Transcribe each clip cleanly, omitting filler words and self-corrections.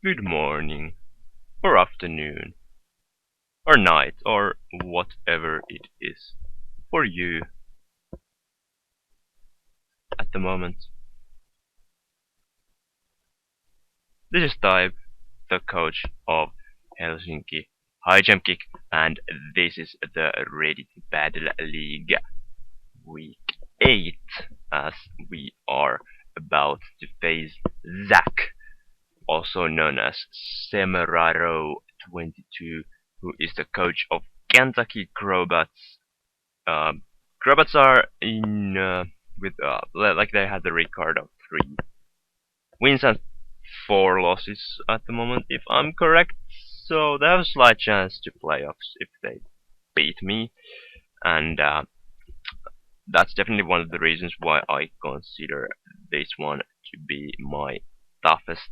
good morning, or afternoon, or night, or whatever it is for you at the moment. This is Type, the coach of Helsinki High Jump Kick, and this is the Ready to Battle League Week 8, as we are about to face Zach, also known as Semeraro22, who is the coach of Kentucky Crobats. Crobats are in with like they had the record of 3 wins and 4 losses at the moment, if I'm correct. So they have a slight chance to playoffs if they beat me, and that's definitely one of the reasons why I consider this one to be my toughest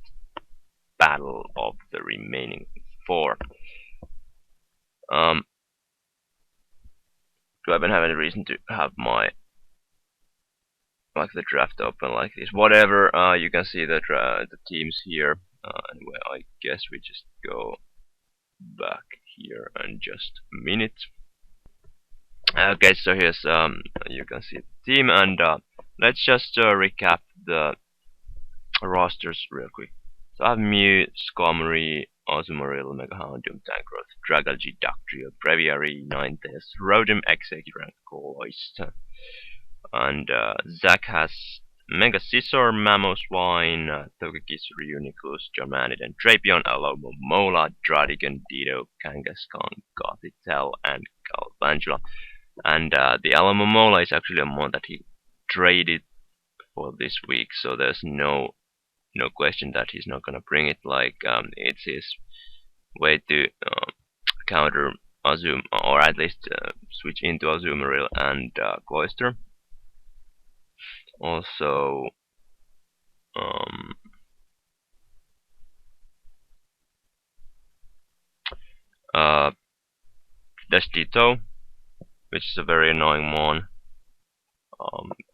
battle of the remaining 4. Do I even have any reason to have my the draft open like this? Whatever. You can see the teams here. Anyway, I guess we just go back here in just a minute. Okay, so here's you can see the team, and let's just recap the rosters real quick. So I have Mew, Skarmory, Azumarill, Megahound, Doom Tangrowth, Dragalge, Dugtrio, Breviary, Ninetales, Rotom, Exeggutor, and Cloyster. And Zack has Mega Scizor, Mamoswine, Togekiss, Reuniclus, Charmander, and Drapion, Alomomola, Dradigan, Dido, Kangaskhan, Gothitelle, and Galvantula. And the Alomomola is actually a mon that he traded for this week, so there's no question that he's not gonna bring it. Like it's his way to counter Azum, or at least switch into Azumarill and Cloyster. Also, there's Ditto, which is a very annoying mon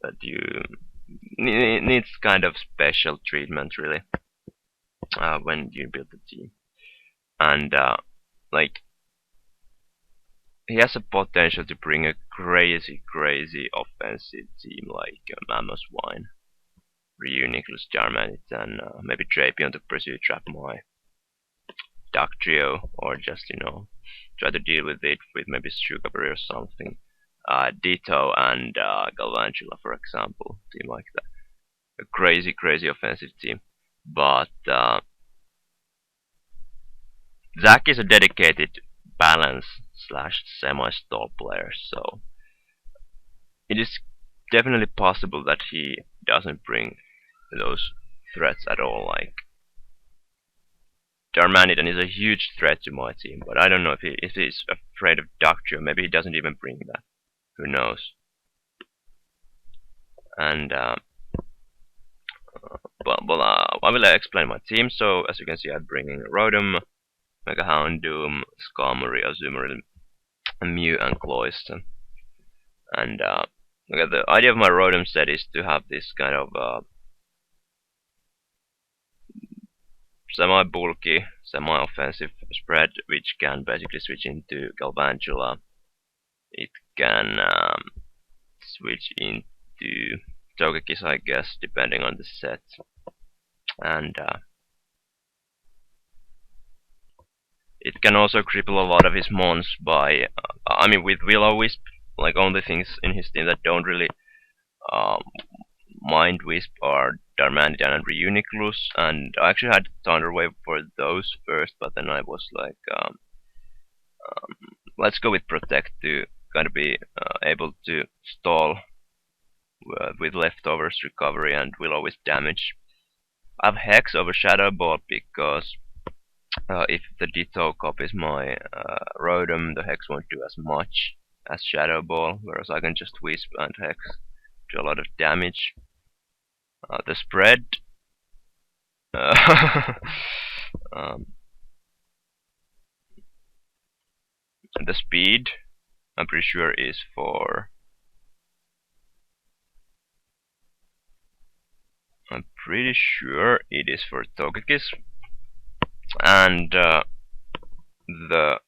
that you needs kind of special treatment really when you build the team, and like he has a potential to bring a crazy offensive team like Mamoswine, Reuniclus, Charmander, and maybe Drapion to pursue trap my Dugtrio, or just try to deal with it with maybe Shukaberry or something. Ditto and Galvantula, for example, team like that. A crazy offensive team. But Zack is a dedicated balance slash semi-stall player, so it is definitely possible that he doesn't bring those threats at all. Like Darmanitan is a huge threat to my team, but I don't know if he's afraid of Dugtrio. Maybe he doesn't even bring that. Who knows? And I will explain my team. So as you can see, I'm bringing Rotom, Megahound, Doom, Skarmory, Azumarill, Mew, and Cloyster. And okay, the idea of my Rotom set is to have this kind of semi-bulky, semi-offensive spread, which can basically switch into Galvantula. It can switch into Togekiss, I guess, depending on the set. And it can also cripple a lot of his mons by, I mean, with Will-O-Wisp, like only things in his team that don't really Mind Wisp are Darmanitan and Reuniclus, and I actually had Thunder Wave for those first, but then I was like, let's go with Protect to kind of be able to stall with leftovers recovery and Will-O-Wisp damage. I have Hex over Shadow Ball because if the Ditto copies my Rotom, the Hex won't do as much as Shadow Ball, whereas I can just Wisp and Hex do a lot of damage. The spread the speed, I'm pretty sure, is for Togekiss. And the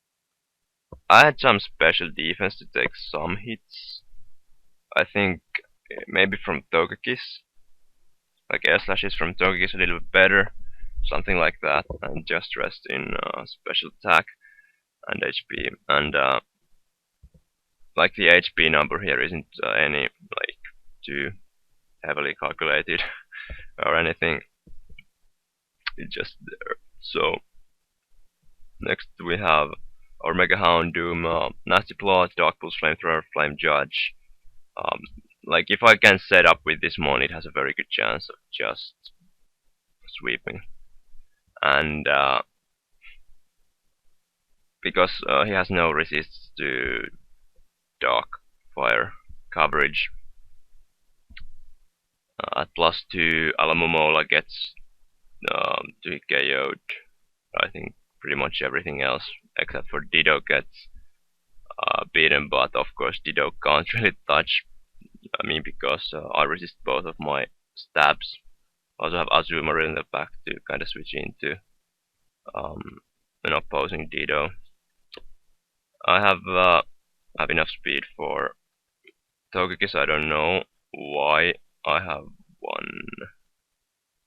I had some special defense to take some hits. I think maybe from Togekis, like air slashes from Togekis a little bit better, something like that, and just rest in special attack and HP. And like the HP number here isn't any like too heavily calculated or anything. It's just there. So next we have our Mega Hound, Doom, Nasty Plot, Dark Pulse, Flamethrower, Flame Judge. Um, like if I can set up with this mon, it has a very good chance of just sweeping. And because he has no resist to dark fire coverage, at +2, Alamomola gets to be KO'd. I think pretty much everything else except for Dido gets beaten, but of course Dido can't really touch me because I resist both of my stabs. Also have Azumarill in the back to kind of switch into an opposing Dido. I have enough speed for Togekiss. I don't know why I have one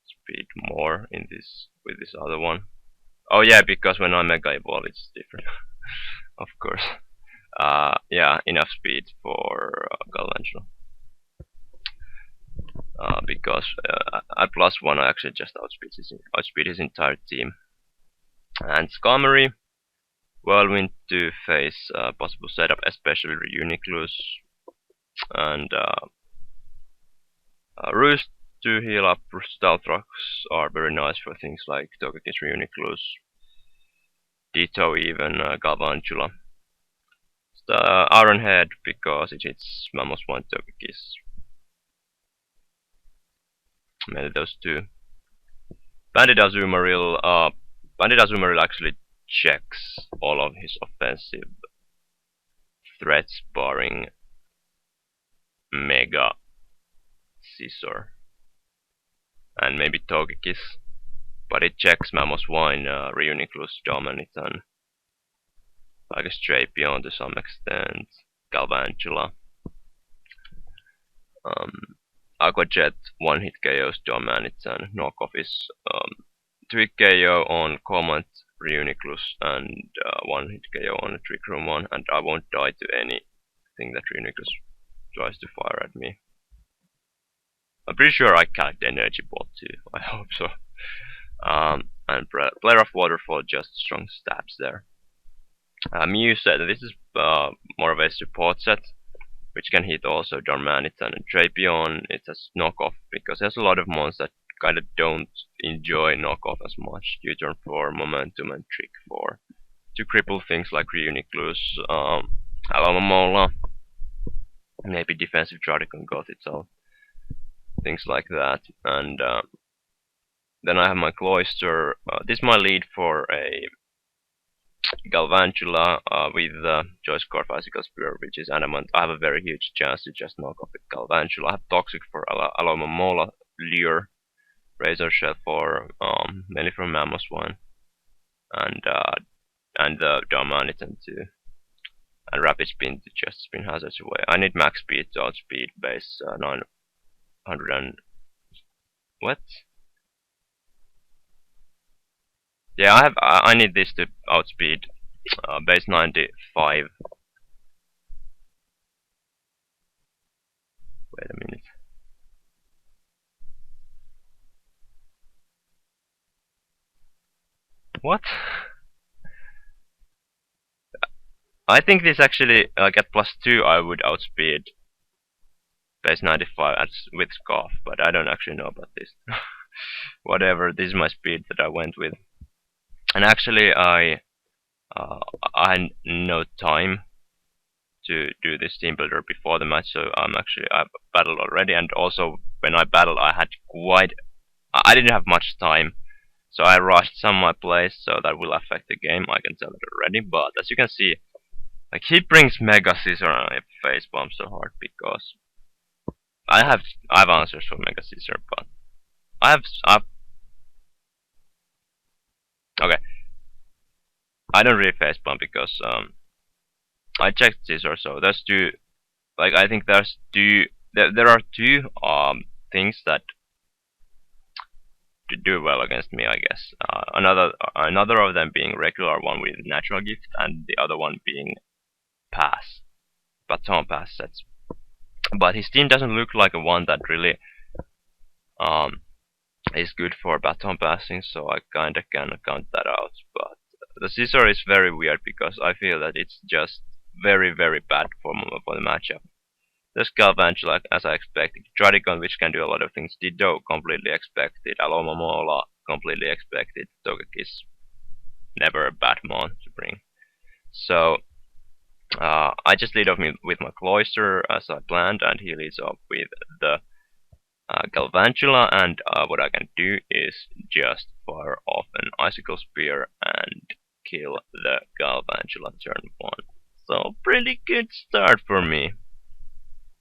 speed more in this with this other one. Oh yeah, because when I Mega Evolve it's different. Of course. Yeah, enough speed for Galvantula. Because at +1 I actually just outspeed his entire team. And Skarmory, Whirlwind to face possible setup, especially Reuniclus, and Roost to heal up. Stealth Rocks are very nice for things like Togekiss, Reuniclus, Ditto even, Galvantula. Iron Head because it hits Mammoth 1 Togekiss. Mainly those two. Bandit Azumarill actually checks all of his offensive threats barring Mega Scissor and maybe Togekiss, but it checks Mamoswine, Reuniclus, Dominiton, like a Strapion to some extent, Galvantula. Aqua Jet, one hit KOs Dominiton, knockoff is 2-hit KO on Command Reuniclus and 1-hit KO on a Trick Room 1, and I won't die to anything that Reuniclus tries to fire at me. I'm pretty sure I collect Energy Ball too, I hope so. And Player of Waterfall, just strong stabs there. Mew said this is more of a support set, which can hit also Darmanitan and Drapion. It's a knockoff because there's a lot of mons that kind of don't enjoy knockoff as much. U-turn for momentum and trick for to cripple things like Reuniclus, Alamomola, maybe defensive Dragon Goth itself, things like that. And then I have my Cloyster. This is my lead for a Galvantula with Choice Scarf Icicle Spear, which is Adamant. I have a very huge chance to just knock off with Galvantula. I have Toxic for Alamomola, Lure, Razor Shell for mainly from Mamoswine, and the Darmanitan too, and Rapid Spin to just spin hazards away. I need max speed to outspeed base 900 and what? Yeah, I need this to outspeed base 95. Wait a minute. What? I think this actually at +2 I would outspeed base 95 with Scarf, but I don't actually know about this. Whatever, this is my speed that I went with. And actually I had no time to do this team builder before the match, so I've battled already, and also when I battled I didn't have much time, so I rushed some of my plays, so that will affect the game, I can tell it already. But as you can see, like he brings Mega Scissor and I face bomb so hard because I have answers for Mega Scissor, but I have okay. I don't really facepalm because I checked Scissor, so there's two. Like I think there's two. There are two things that to do well against me, I guess. Another of them being regular one with natural gift, and the other one being pass, baton pass sets. But his team doesn't look like a one that really is good for baton passing, so I kinda can count that out. But the Scissor is very weird because I feel that it's just very bad for the matchup. There's Galvantula as I expected, Tradicon which can do a lot of things, Dido completely expected, Alomomola completely expected, Togekiss never a bad mon to bring. So I just lead off with my Cloyster as I planned, and he leads off with the Galvantula, and what I can do is just fire off an Icicle Spear and kill the Galvantula turn 1. So pretty good start for me.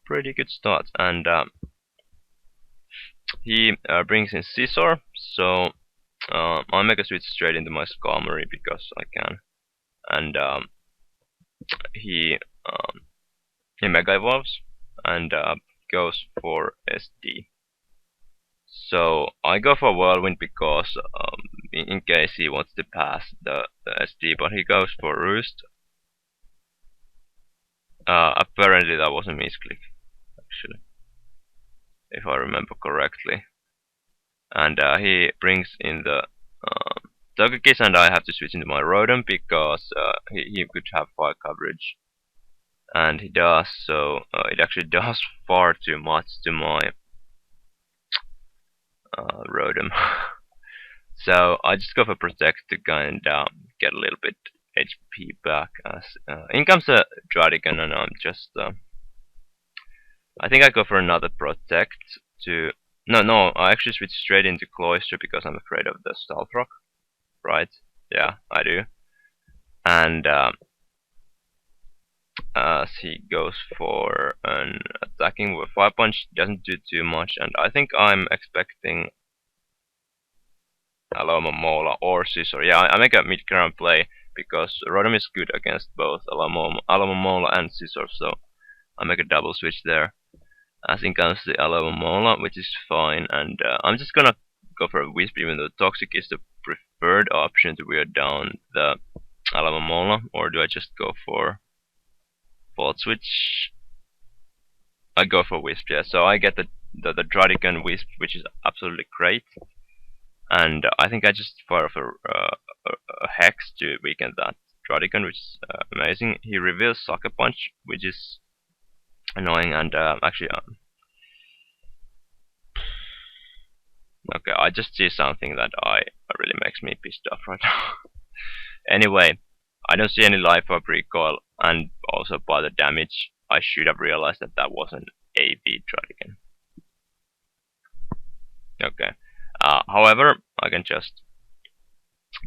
Pretty good start, and he brings in Scissor, so I'll make a switch straight into my Skarmory because I can, and he Mega Evolves and goes for SD. So I go for Whirlwind because in case he wants to pass the SD, but he goes for Roost. Apparently that was a misclick, actually, if I remember correctly. And he brings in the Togekiss, and I have to switch into my Rotom because he could have fire coverage. And he does, so it actually does far too much to my Rotom. So I just go for Protect to kind of get a little bit HP back. As in comes a Draudicon, and I'm just I think I go for another Protect to no, I actually switch straight into Cloyster because I'm afraid of the Stealth Rock. Right? Yeah, I do. And as he goes for an attacking with Fire Punch, doesn't do too much, and I think I'm expecting Alomomola or Scissor. Yeah, I make a mid-ground play because Rotom is good against both Alomomola and Scissor, so I make a double switch there. As in comes the Alomomola, which is fine, and I'm just gonna go for a Wisp, even though Toxic is the preferred option to wear down the Alomomola, or do I just go for Volt Switch? I go for Wisp, yeah, so I get the Draudicon Wisp, which is absolutely great. And I think I just fire off a Hex to weaken that Draudicon, which is amazing. He reveals Sucker Punch, which is annoying, and actually okay, I just see something that really makes me pissed off right now. Anyway, I don't see any Life Orb recoil, and also by the damage I should have realized that that was an AV Draudicon. Okay. However, I can just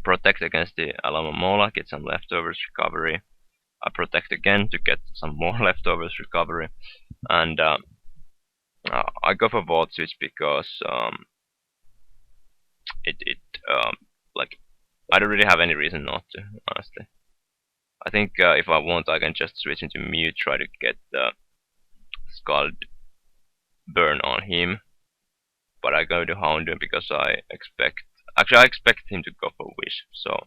protect against the Alomomola, get some leftovers recovery. I protect again to get some more leftovers recovery, and I go for Volt Switch because like I don't really have any reason not to, honestly. I think if I want, I can just switch into Mew, try to get the Scald Burn on him. But I go to Houndoom because I expect him to go for Wish, so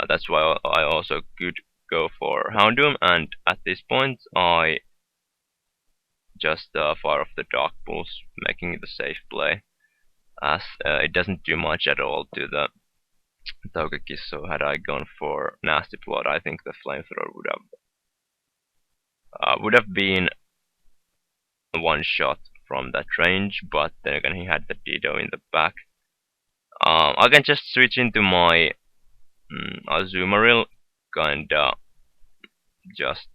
that's why I also could go for Houndoom, and at this point I just fire off the Dark Pulse, making it a safe play, as it doesn't do much at all to the Togekiss, so had I gone for Nasty Plot, I think the Flamethrower would have been one shot from that range, but then again he had the Dido in the back. I can just switch into my Azumarill, kinda just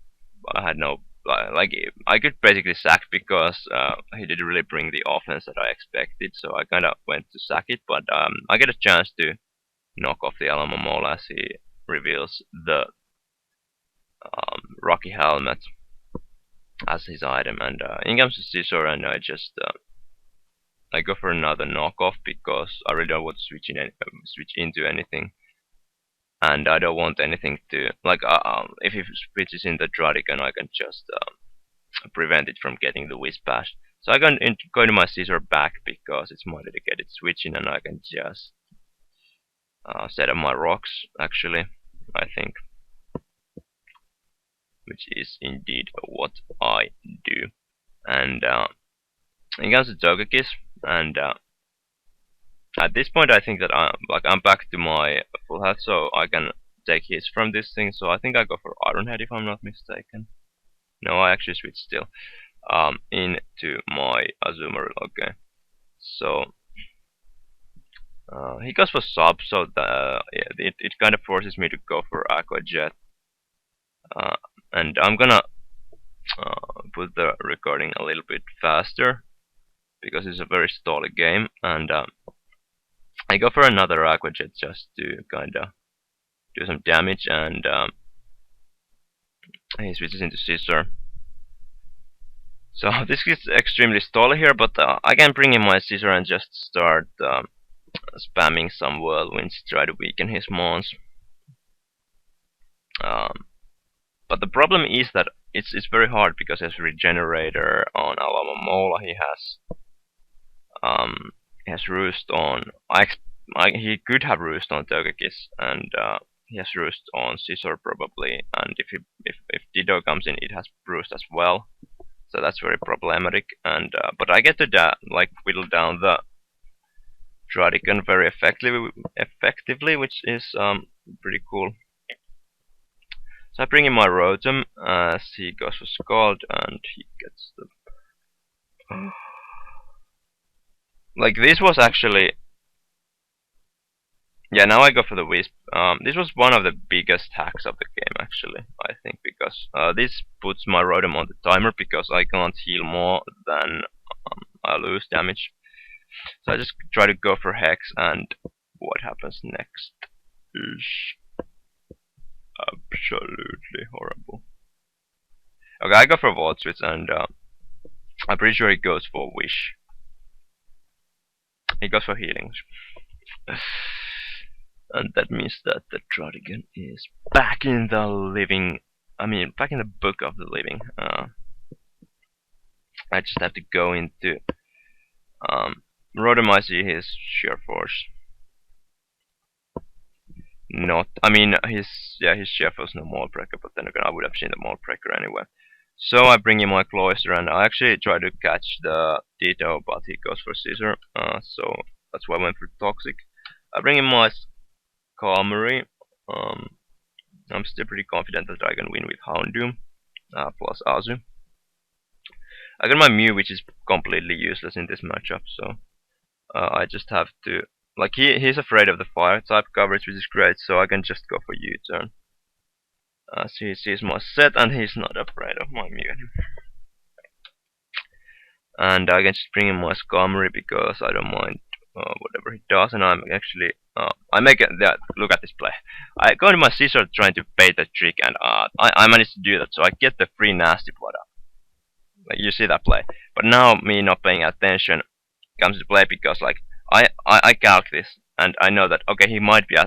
I had no like I could basically sack because he didn't really bring the offense that I expected, so I kinda went to sack it, but I get a chance to knock off the Alomomola as he reveals the Rocky Helmet as his item, and in comes the Scissor, and I just I go for another knockoff because I really don't want to switch into anything. and I don't want anything to like. If he switches in the Dragon, I can just prevent it from getting the Wisp Pass. So I can go to my Scissor back because it's my dedicated switching, and I can just set up my rocks. Actually, I think, which is indeed what I do. And it comes to Togekiss, and at this point I think that I'm back to my full health, so I can take hits from this thing. So I think I go for Iron Head if I'm not mistaken. No, I actually switch still into my Azumarill. Okay, so he goes for Sub, so yeah, it kind of forces me to go for Aqua Jet, and I'm gonna put the recording a little bit faster because it's a very stally game, and I go for another Aqua Jet just to kinda do some damage, and he switches into Scissor. So this is extremely stally here, but I can bring in my Scissor and just start spamming some Whirlwinds, try to weaken his mons. But the problem is that it's very hard because he has Regenerator on Alamamola. He has Roost on. He could have Roost on Togekiss, and he has Roost on Scissor probably. And if Dido comes in, it has Roost as well. So that's very problematic. And but I get to like whittle down the Dragon very effectively, which is pretty cool. So I bring in my Rotom as he goes for Scald, and he gets the like this was actually, yeah, now I go for the Wisp. This was one of the biggest hacks of the game actually, I think, because this puts my Rotom on the timer because I can't heal more than I lose damage. So I just try to go for Hex, and what happens next is absolutely horrible. Okay, I go for Volt Switch, and I'm pretty sure he goes for Wish. He goes for Healing. And that means that the Dragon is back in the living. I mean, back in the book of the living. I just have to go into Rotom. I see his Sheer Force. Not, I mean, his Sheer Force no Mole Breaker, but then again, I would have seen the Mole Breaker anyway. So I bring in my Cloyster, and I actually try to catch the Ditto, but he goes for Scissor. So that's why I went for Toxic. I bring in my Calmery. I'm still pretty confident that I can win with Houndoom plus Azu. I got my Mew, which is completely useless in this matchup, so I just have to, like, he's afraid of the Fire type coverage, which is great, so I can just go for U-turn. So he sees my set, and he's not afraid of my Mew. And I can just bring in my Skarmory because I don't mind whatever he does, and I'm actually I make it. Look at this play. I go into my Scissor trying to bait the trick, and I managed to do that, so I get the free Nasty Plot up. Like, you see that play, but now me not paying attention comes to play because like I calc this, and I know that okay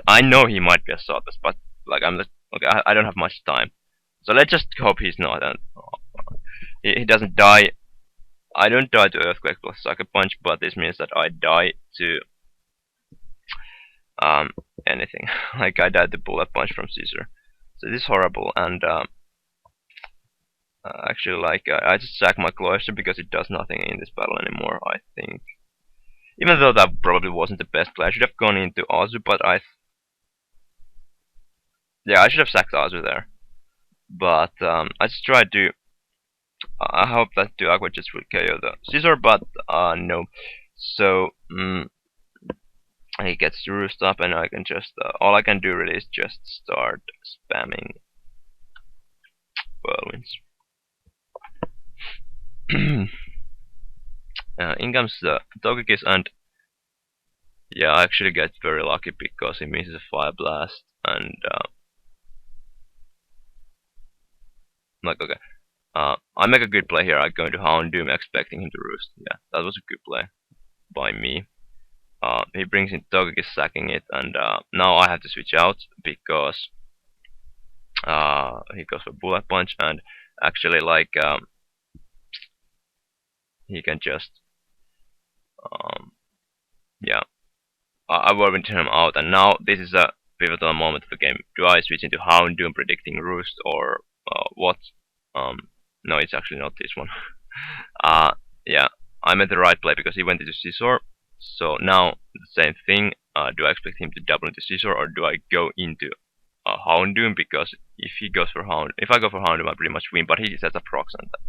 I know he might be a Sotus, but like okay I don't have much time, so let's just hope he's not, and he doesn't die. I don't die to Earthquake plus Sucker Punch, but this means that I die to anything. Like I died to Bullet Punch from Scissor. So this is horrible, and actually like I just sack my Cloyster because it does nothing in this battle anymore, I think. Even though that probably wasn't the best play, I should have gone into Azu, but I should have sacked Azu there. But I just tried to. I hope that the Aqua just will KO the Scissor, but no. So he gets to Roost up, and I can just all I can do really is just start spamming Whirlwinds. In comes the Togekiss, and yeah, I actually get very lucky because he misses a Fire Blast, and like okay. I make a good play here. I go into Houndoom expecting him to Roost. Yeah, that was a good play by me. he brings in Togeki sacking it, and now I have to switch out because he goes for bullet punch, and actually like he can just um, yeah, I warped him out, and now this is a pivotal moment of the game. Do I switch into Houndoom predicting Roost, or what? No, it's actually not this one. uh, yeah, I'm at the right play because he went into Scissor. So now the same thing. Do I expect him to double into Scissor, or do I go into Houndoom? Because if he goes for if I go for Houndoom, I pretty much win. But he sets a prox on that.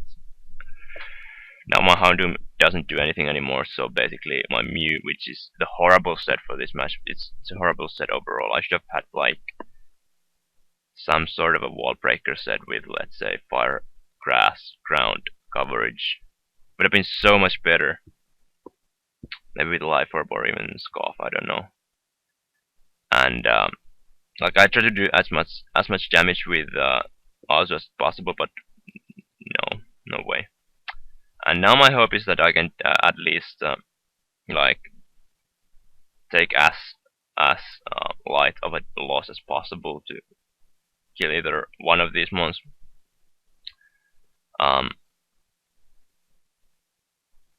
Now my Houndoom doesn't do anything anymore, so basically my Mew, which is the horrible set for this match, it's a horrible set overall. I should have had like some sort of a wall breaker set with, let's say, fire, grass, ground, coverage. Would have been so much better. Maybe with Life Orb or even Scoff, I don't know. And like I try to do as much damage with Oz as possible, but no way. And now my hope is that I can at least like take as light of a loss as possible to kill either one of these monsters.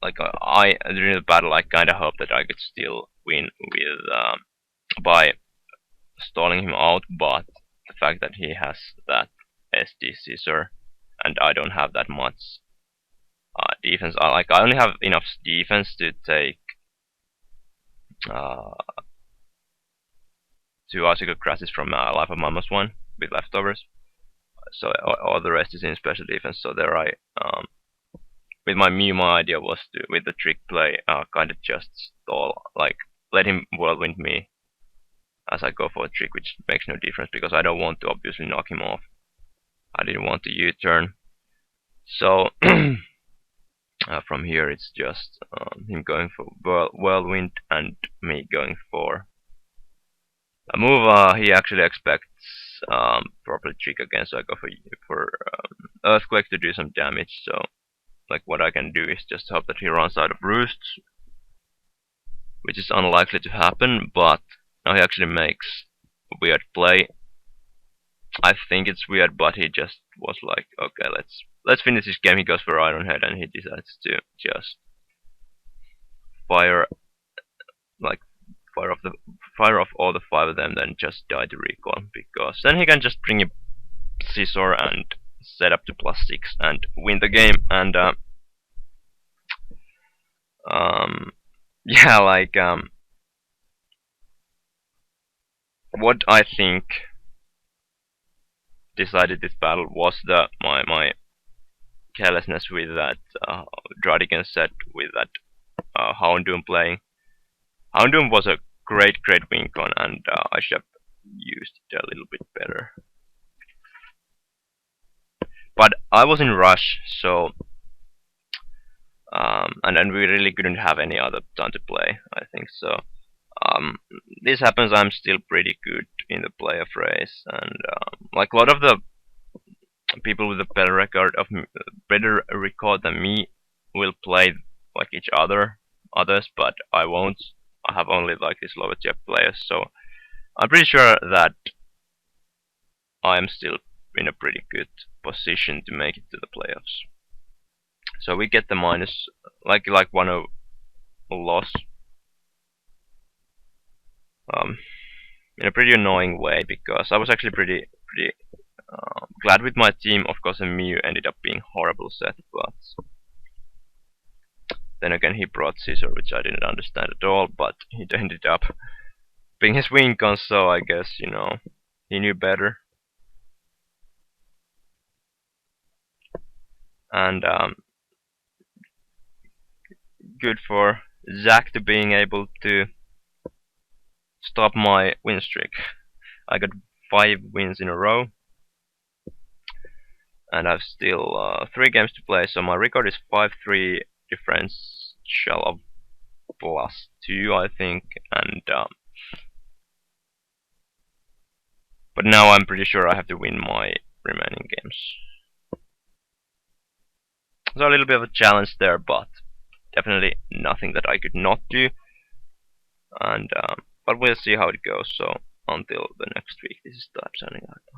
Like during the battle, I kind of hope that I could still win with by stalling him out, but the fact that he has that SD Scissor and I don't have that much defense, I only have enough defense to take 2 Article Crashes from Life of Mammoth 1 with leftovers. So all the rest is in special defense. So there with my Mew, my idea was to, with the trick play, kind of just stall, like let him whirlwind me as I go for a trick, which makes no difference because I don't want to obviously knock him off. I didn't want to U-turn. So from here it's just him going for whirlwind and me going for a move he actually expects proper trick again, so I go for Earthquake to do some damage. So like what I can do is just hope that he runs out of roosts, which is unlikely to happen, but now he actually makes a weird play. I think it's weird, but he just was like, okay, let's finish this game. He goes for Iron Head and he decides to just fire fire off all the 5 of them, then just die to recall, because then he can just bring a Scissor and set up to +6 and win the game. And yeah, like what I think decided this battle was my carelessness with that Dradigan set, with that Houndoom playing. Houndoom was a great win con, and I should have used it a little bit better. But I was in rush, so and we really couldn't have any other time to play, I think so. This happens, I'm still pretty good in the playoff race, and like a lot of the people with a better record than me will play like each others, but I won't. I have only like these lower tier players, so I'm pretty sure that I am still in a pretty good position to make it to the playoffs. So we get the minus, like 1-0 loss, in a pretty annoying way, because I was actually pretty glad with my team. Of course, Mew ended up being horrible set, but then again he brought Scissor, which I didn't understand at all, but he ended up being his win con, so I guess, you know, he knew better. And good for Zach to being able to stop my win streak. I got 5 wins in a row, and I've still 3 games to play, so my record is 5-3 differential of +2, I think, and but now I'm pretty sure I have to win my remaining games. So a little bit of a challenge there, but definitely nothing that I could not do. and but we'll see how it goes. So until the next week, this is Type signing out.